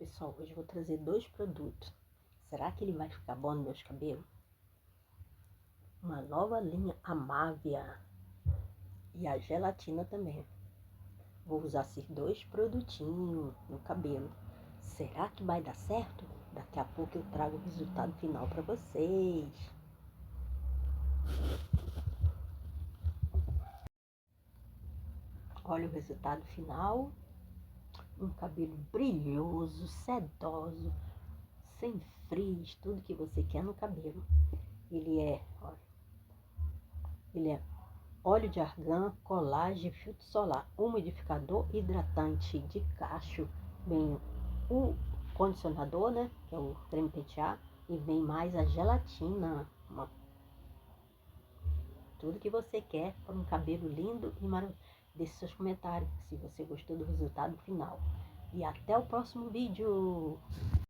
Pessoal, hoje eu vou trazer 2 produtos. Será que ele vai ficar bom nos meus cabelos? Uma nova linha Amávia e a gelatina também. Vou usar esses 2 produtinhos no cabelo. Será que vai dar certo? Daqui a pouco eu trago o resultado final para vocês. Olha o resultado final. Um cabelo brilhoso, sedoso, sem frizz, tudo que você quer no cabelo. Ele é óleo de argan, colágeno, filtro solar, umidificador, hidratante de cacho, vem o condicionador, né, que é o creme pentear, e vem mais a gelatina, tudo que você quer para um cabelo lindo e maravilhoso. Deixe seus comentários se você gostou do resultado final. E até o próximo vídeo!